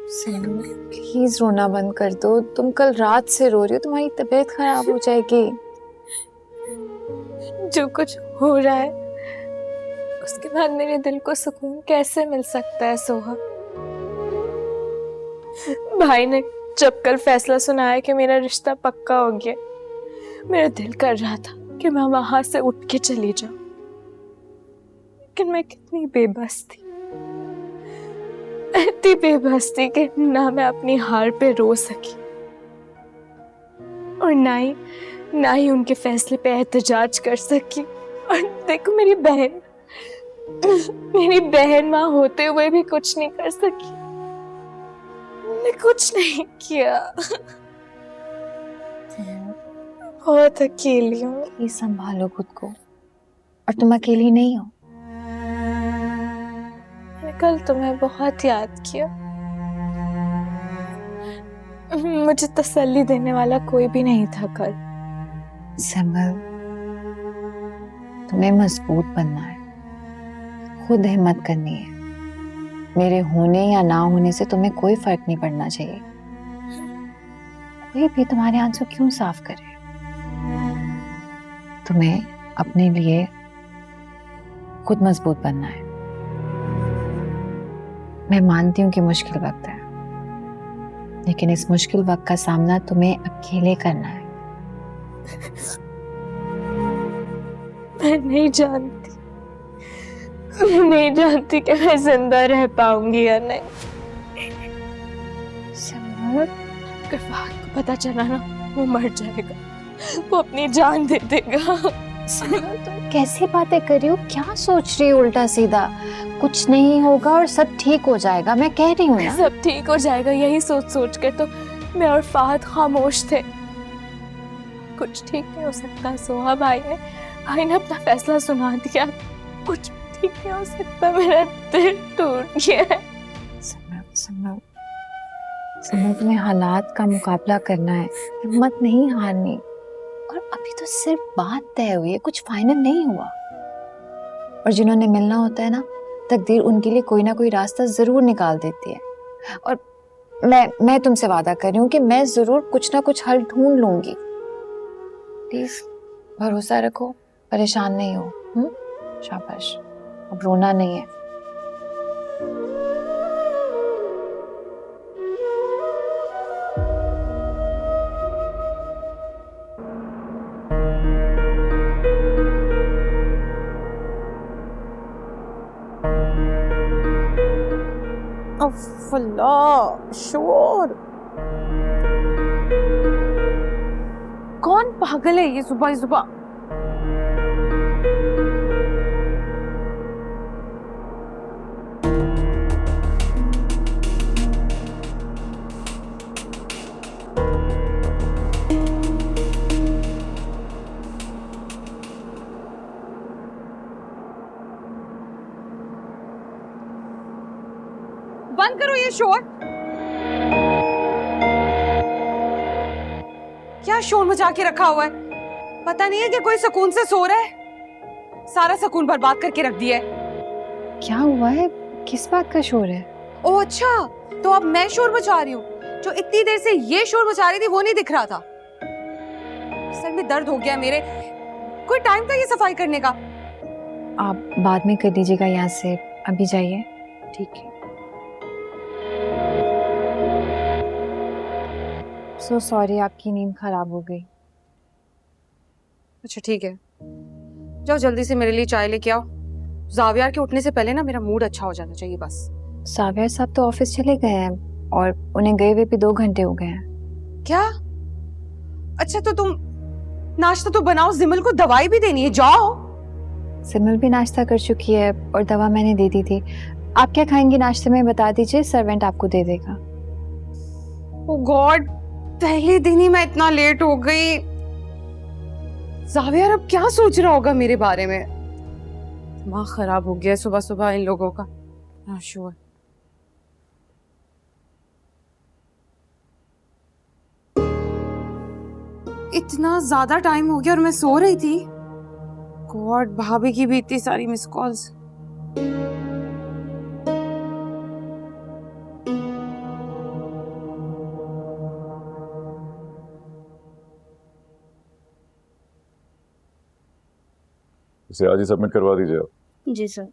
Sindhu please रोना बंद कर दो। तुम कल रात से रो रही हो, तुम्हारी तबीयत खराब हो जाएगी। जो कुछ हो रहा है उसके बाद मेरे दिल को सुकून कैसे मिल सकता है सोहा? भाई ने जब कल फैसला सुनाया कि मेरा रिश्ता पक्का हो गया, मेरा दिल कर रहा था कि मैं वहां से उठ के चली जाऊं, लेकिन मैं कितनी बेबस थी, इतनी बेबस थी कि ना मैं अपनी हार पे रो सकी और ना ही उनके फैसले पे एहतजाज कर सकी। और देखो मेरी बहन माँ होते हुए भी कुछ नहीं कर सकी। मैंने कुछ नहीं किया। बहुत अकेली हूँ। ये संभालो खुद को, और तुम अकेली नहीं हो। मैंने कल तुम्हें बहुत याद किया। मुझे तसल्ली देने वाला कोई भी नहीं था कल। सिमल, तुम्हें मजबूत बनना है, खुद हिम्मत करनी है। मेरे होने या ना होने से तुम्हें कोई फर्क नहीं पड़ना चाहिए। कोई भी तुम्हारे आंसू क्यों साफ करे। तुम्हें अपने लिए खुद मजबूत बनना है। मैं मानती हूँ कि मुश्किल वक्त है, लेकिन इस मुश्किल वक्त का सामना तुम्हें अकेले करना है। मैं नहीं जानती कि मैं जिंदा रह पाऊंगी या नहीं। अगर फहद को पता चला ना, वो मर जाएगा, वो अपनी जान दे देगा। तुम कैसी बातें कर रही हो? क्या सोच रही हो उल्टा सीधा? कुछ नहीं होगा और सब ठीक हो जाएगा, मैं कह रही हूँ ना। सब ठीक हो जाएगा, यही सोच कर तो मैं और फहद खामोश थे। कुछ ठीक नहीं हो सकता सोहा। भाई ने अपना फैसला सुना दिया। कुछ ठीक नहीं हो सकता। मेरा दिल टूट गया है। सिमरन, तुम्हें हालात का मुकाबला करना है, हिम्मत नहीं हारनी। और अभी तो सिर्फ बात तय हुई है, कुछ फाइनल नहीं हुआ। और जिन्होंने मिलना होता है ना, तकदीर उनके लिए कोई ना कोई रास्ता जरूर निकाल देती है। और मैं तुमसे वादा कर रही हूँ कि मैं जरूर कुछ ना कुछ हल ढूंढ लूंगी। प्लीज भरोसा रखो, परेशान नहीं हो। शाबाश, अब रोना नहीं है। अल्लाह, शोर। कौन पागल है ये सुबह सुबह? बंद करो ये शोर। क्या शोर मचा के रखा हुआ है? पता नहीं है कि कोई सुकून से सो रहा है? सारा सुकून बर्बाद करके रख दिया है। क्या हुआ है? किस बात का शोर है? ओह अच्छा, तो अब मैं शोर मचा रही हूँ। जो इतनी देर से ये शोर मचा रही थी वो नहीं दिख रहा था। सर में दर्द हो गया मेरे। कोई टाइम था ये सफाई करने का? आप बाद में कर लीजिएगा, यहाँ से अभी जाइए। ठीक है। सो सॉरी, आपकी नींद खराब हो गई। अच्छा ठीक है, जाओ जल्दी से मेरे लिए चाय लेके आओ। जावियार के उठने से पहले ना मेरा मूड अच्छा हो जाना चाहिए बस। सावियर साहब तो ऑफिस चले गए हैं और उन्हें गए हुए भी 2 घंटे हो गए हैं। क्या? अच्छा तो तुम नाश्ता तो बनाओ, जिमल को दवाई भी देनी है, जाओ। सिमल भी नाश्ता कर चुकी है और दवा मैंने दे दी थी। आप क्या खाएंगी नाश्ते में बता दीजिए, सर्वेंट आपको दे देगा। ओह गॉड, पहले दिन ही मैं इतना लेट हो गई। जावियार अब क्या सोच रहा होगा मेरे बारे में? दिमाग खराब हो गया सुबह सुबह इन लोगों का। हाँ श्योर। इतना ज्यादा टाइम हो गया और मैं सो रही थी। गॉड, भाभी की भी इतनी सारी मिस कॉल्स। इसे आज ही सबमिट करवा दीजिए आप। जी सर।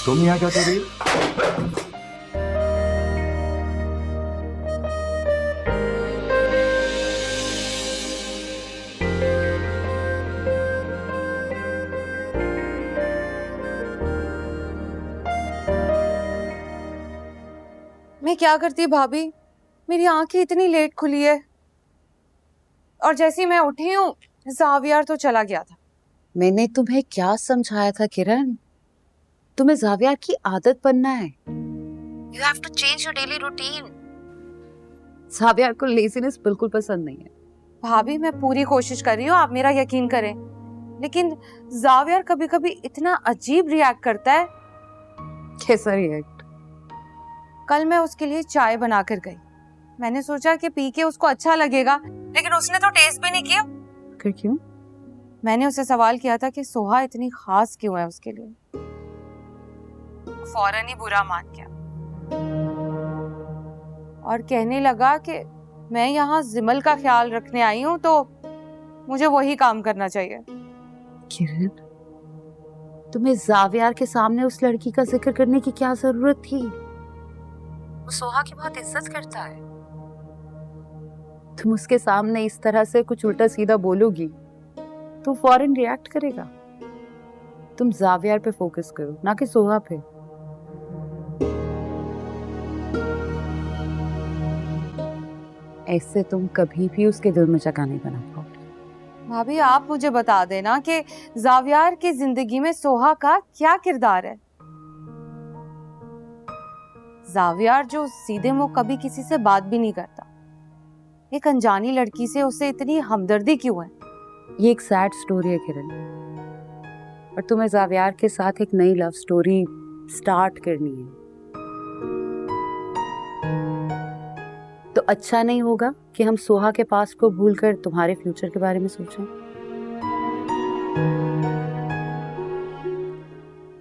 तुम यहाँ क्या कर रही हो? मैं क्या करती भाभी, मेरी आंखें इतनी लेट खुली है और जैसे ही मैं उठी हूँ जावियर तो चला गया था। मैंने तुम्हें क्या समझाया था किरण? तुम्हें जावियर की आदत बनना है। You have to change your daily routine. Javier को लेजीनेस बिल्कुल पसंद नहीं है। भाभी मैं पूरी कोशिश कर रही हूँ, आप मेरा यकीन करें, लेकिन जावियर कभी कभी इतना अजीब रिएक्ट करता है। कैसा रिएक्ट? कल मैं उसके लिए चाय बना कर गई, मैंने सोचा कि पी के उसको अच्छा लगेगा, लेकिन उसने तो टेस्ट भी नहीं किया। फिर क्यों? मैंने उससे सवाल किया था कि सोहा इतनी खास क्यों है उसके लिए। फौरन ही बुरा मान गया और कहने लगा कि मैं यहाँ जिमल का ख्याल रखने आई हूँ तो मुझे वही काम करना चाहिए। किरण, तुम्हें जावियर के सामने उस लड़की का जिक्र करने की क्या जरूरत थी? वो सोहा की बहुत इज्जत करता है। तुम उसके सामने इस तरह से कुछ उल्टा सीधा बोलोगी तो फौरन रिएक्ट करेगा। तुम जावियर पे फोकस करो, ना कि सोहा पे। ऐसे तुम कभी भी उसके दिल में जगह नहीं बना पाओगे। भाभी आप मुझे बता देना कि जावियर की जिंदगी में सोहा का क्या किरदार है। जावियर जो सीधे मुंह कभी किसी से बात भी नहीं करता, एक अनजानी लड़की से उसे इतनी हमदर्दी क्यों है? ये एक सैड स्टोरी है किरण, और तुम्हें जावियर के साथ एक नई लव स्टोरी स्टार्ट करनी है। तो अच्छा नहीं होगा कि हम सोहा के पास को भूलकर तुम्हारे फ्यूचर के बारे में सोचें।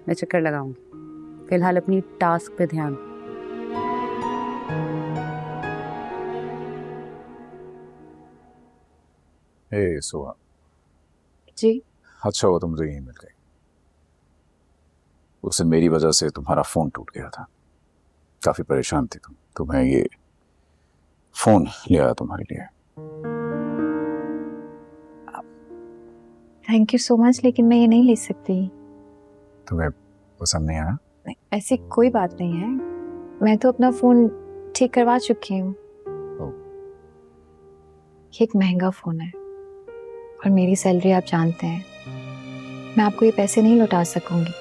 मैं चक्कर लगाऊंगी, फिलहाल अपनी टास्क पे ध्यान। हे सोहा, जी अच्छा हुआ तुम मुझे यहीं मिल गई। उससे मेरी वजह से तुम्हारा फोन टूट गया था, काफी परेशान थी तुम, तो मैं ये फोन ले आया तुम्हारे लिए। थैंक यू सो मच, लेकिन मैं ये नहीं ले सकती। तुम्हें पसंद नहीं आया? नहीं, ऐसी कोई बात नहीं है, मैं तो अपना फोन ठीक करवा चुकी हूँ। ये एक महंगा फोन है और मेरी सैलरी आप जानते हैं, मैं आपको ये पैसे नहीं लौटा सकूंगी।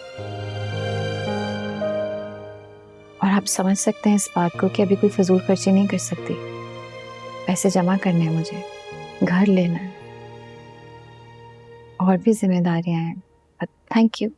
और आप समझ सकते हैं इस बात को कि अभी कोई फजूल खर्ची नहीं कर सकती। पैसे जमा करने हैं मुझे, घर लेना है और भी जिम्मेदारियां हैं। Thank you.